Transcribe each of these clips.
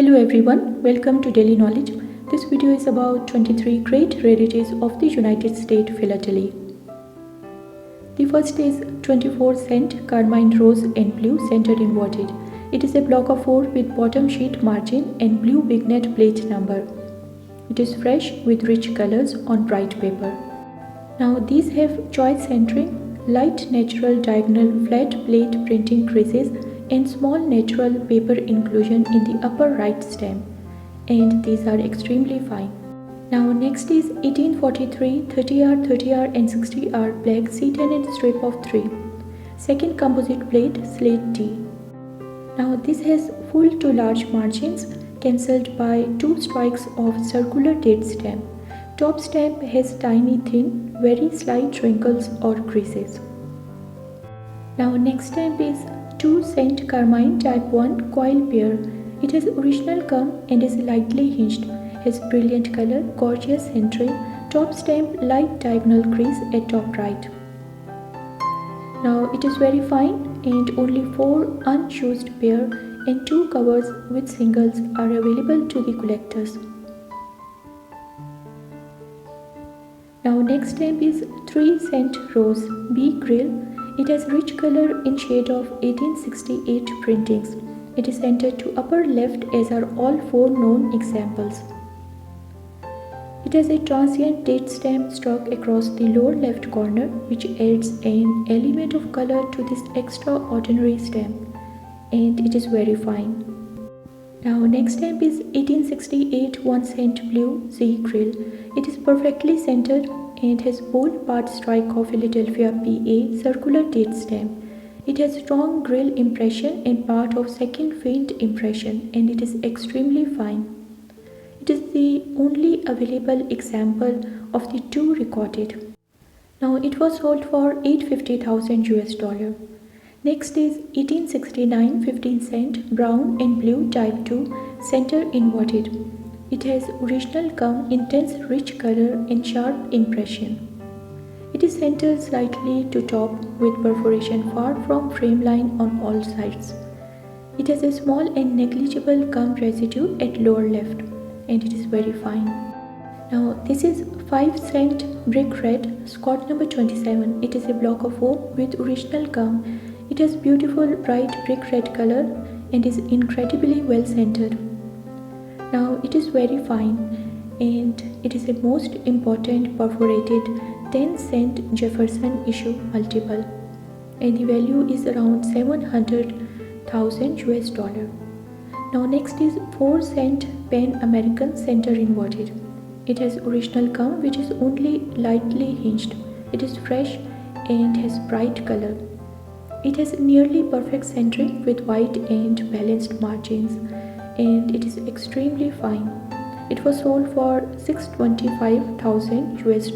Hello everyone, welcome to Daily Knowledge. This video is about 23 great rarities of the United States philately. The first is 24-cent Carmine rose and blue centered inverted. It is a block of 4 with bottom sheet margin and blue vignette plate number. It is fresh with rich colors on bright paper. Now these have choice centering, light natural diagonal flat plate printing creases and small natural paper inclusion in the upper right stem, and these are extremely fine. Now next is 1843 30R, 30R and 60R black C10 strip of 3. Second composite plate slate D. Now this has full to large margins cancelled by 2 strikes of circular date stamp. Top stamp has tiny thin, very slight wrinkles or creases. Now next stamp is 2-cent Carmine type 1 coil pair. It has original gum and is lightly hinged, has brilliant color, gorgeous centering, top stamp light diagonal crease at top right. Now it is very fine and only 4 unused pair and 2 covers with singles are available to the collectors. Now next stamp is 3-cent rose B grill. It has rich color in shade of 1868 printings. It is centered to upper left as are all 4 known examples. It has a transient date stamp struck across the lower left corner which adds an element of color to this extraordinary stamp, and it is very fine. Now next stamp is 1868 1-cent blue Z grill. It is perfectly centered and has bold part strike of Philadelphia PA circular date stamp. It has strong grill impression and part of second faint impression, and it is extremely fine. It is the only available example of the 2 recorded. Now it was sold for $850,000 US. Next is 1869 15-cent brown and blue type 2 center inverted. It has original gum, intense rich color and sharp impression. It is centered slightly to top with perforation far from frame line on all sides. It has a small and negligible gum residue at lower left, and it is very fine. Now this is 5-cent brick red Scott number 27. It is a block of 4 with original gum. It has beautiful bright brick red color and is incredibly well centered. Now it is very fine and it is a most important perforated 10-cent Jefferson issue multiple, and the value is around $700,000 US. Now next is 4-cent Pan American center inverted. It has original gum which is only lightly hinged. It is fresh and has bright color. It has nearly perfect centering with white and balanced margins, and it is extremely fine. It was sold for $625,000 US.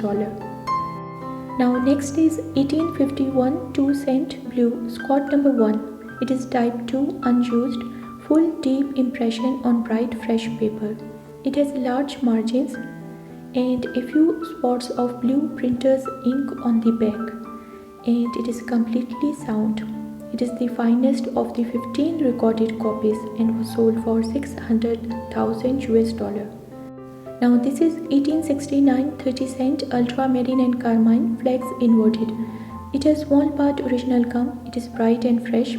Now next is 1851 2-cent blue Scott number 1. It is type 2 unused, full deep impression on bright fresh paper. It has large margins and a few spots of blue printer's ink on the back, and it is completely sound. It is the finest of the 15 recorded copies and was sold for $600,000 US. Now this is 1869 30-cent ultramarine and carmine flags inverted. It has small part original gum. It is bright and fresh.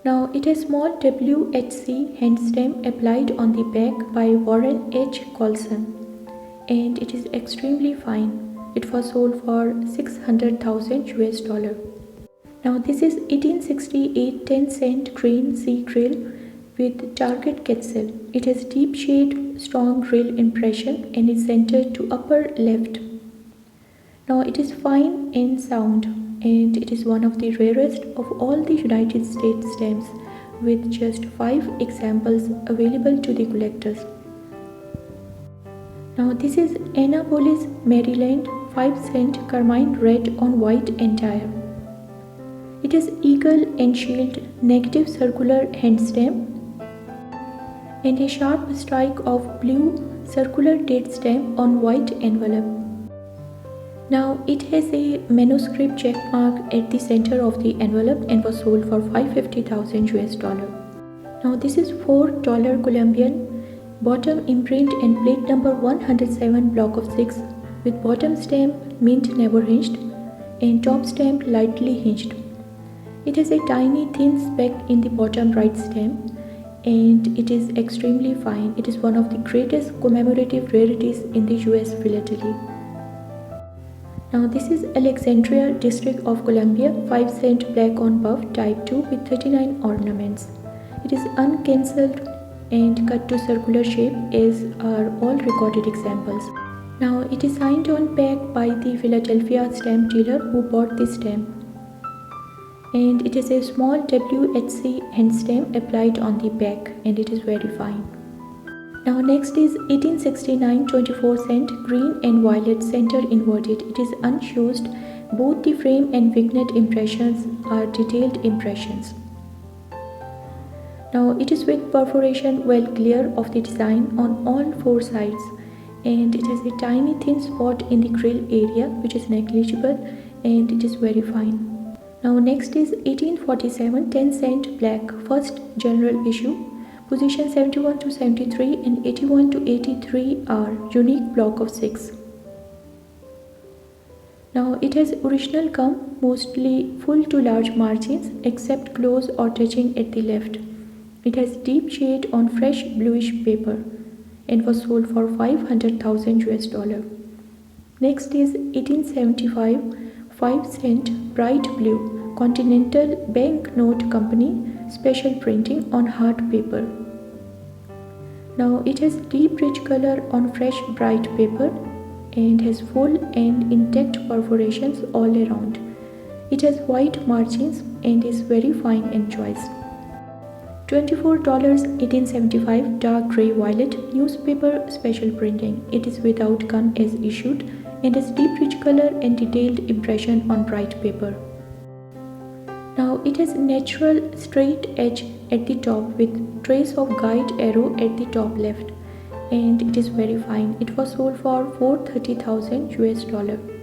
Now it has small WHC hand stamp applied on the back by Warren H. Colson, and it is extremely fine. It was sold for $600,000 US. Now this is 1868 10-cent green Z grill with target quetzal. It has deep shade, strong grill impression and is centered to upper left. Now it is fine and sound, and it is one of the rarest of all the United States stamps with just 5 examples available to the collectors. Now this is Annapolis, Maryland 5-cent Carmine red on white entire. It has eagle and shield negative circular hand stamp and a sharp strike of blue circular date stamp on white envelope. Now it has a manuscript check mark at the center of the envelope and was sold for $550,000 US. Now this is $4 Colombian, bottom imprint and plate number 107 block of 6 with bottom stamp mint never hinged and top stamp lightly hinged. It has a tiny thin speck in the bottom right stamp and it is extremely fine. It is one of the greatest commemorative rarities in the US philately. Now this is Alexandria District of Columbia 5 cent black on buff type 2 with 39 ornaments. It is uncancelled and cut to circular shape as are all recorded examples. Now it is signed on back by the Philadelphia stamp dealer who bought this stamp. And it is a small WHC hand stamp applied on the back and it is very fine. Now next is 1869 24 cent green and violet center inverted. It is unused. Both the frame and vignette impressions are detailed impressions. Now it is with perforation well clear of the design on all 4 sides and it has a tiny thin spot in the grill area which is negligible and it is very fine. Now next is 1847 10 cent black first general issue. Position 71 to 73 and 81 to 83 are unique block of 6. Now it has original gum, mostly full to large margins except close or touching at the left. It has deep shade on fresh bluish paper and was sold for $500,000 US. Next is 1875 5 cent bright blue Continental Banknote Company special printing on hard paper. Now it has deep rich color on fresh bright paper and has full and intact perforations all around. It has white margins and is very fine and choice. $24 1875 dark grey violet newspaper special printing. It is without gum as issued and has deep rich color and detailed impression on bright paper. Now it has natural straight edge at the top with trace of guide arrow at the top left and it is very fine. It was sold for $430,000 US.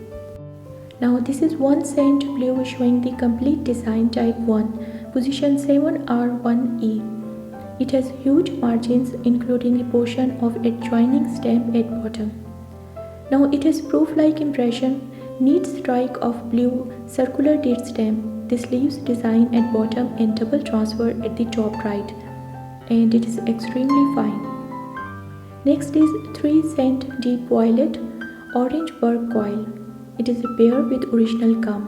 Now this is 1 cent blue showing the complete design type 1, position 7R1E. It has huge margins including a portion of adjoining stamp at bottom. Now it has proof-like impression, neat strike of blue circular date stamp. This leaves design at bottom and double transfer at the top right and it is extremely fine. Next is 3 cent deep violet Orangeburg coil. It is a pair with original gum.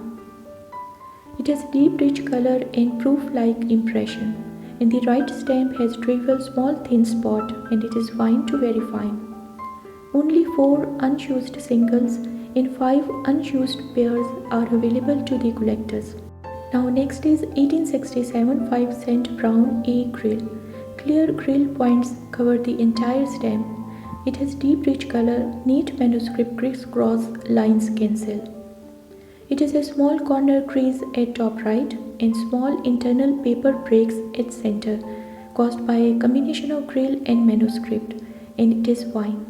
It has deep rich color and proof-like impression and the right stamp has trivial small thin spot and it is fine to very fine. Only 4 unused singles and 5 unused pairs are available to the collectors. Now next is 1867 5 cent brown A grill. Clear grill points cover the entire stamp. It has deep rich color, neat manuscript criss-cross lines cancel. It has a small corner crease at top right and small internal paper breaks at center caused by a combination of grill and manuscript and it is fine.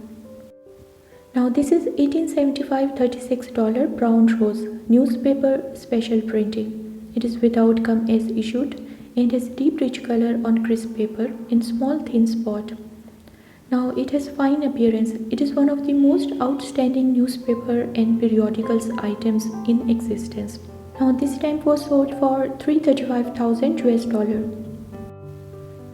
Now this is 1875 $36 brown rose newspaper special printing. It is without gum as issued and has deep rich color on crisp paper and small thin spot. Now it has fine appearance. It is one of the most outstanding newspaper and periodicals items in existence. Now this stamp was sold for $335,000 US.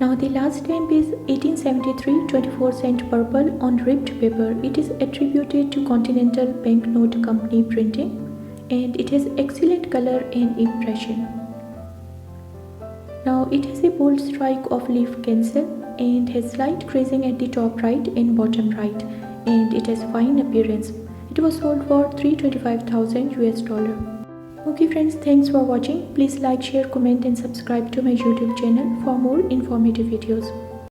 Now the last stamp is 1873 24 cent purple on ribbed paper. It is attributed to Continental Banknote Company printing and it has excellent color and impression. Now it has a bold strike of leaf cancel and has slight creasing at the top right and bottom right and it has fine appearance. It was sold for $325,000 US. Okay friends, thanks for watching. Please like, share, comment and subscribe to my YouTube channel for more informative videos.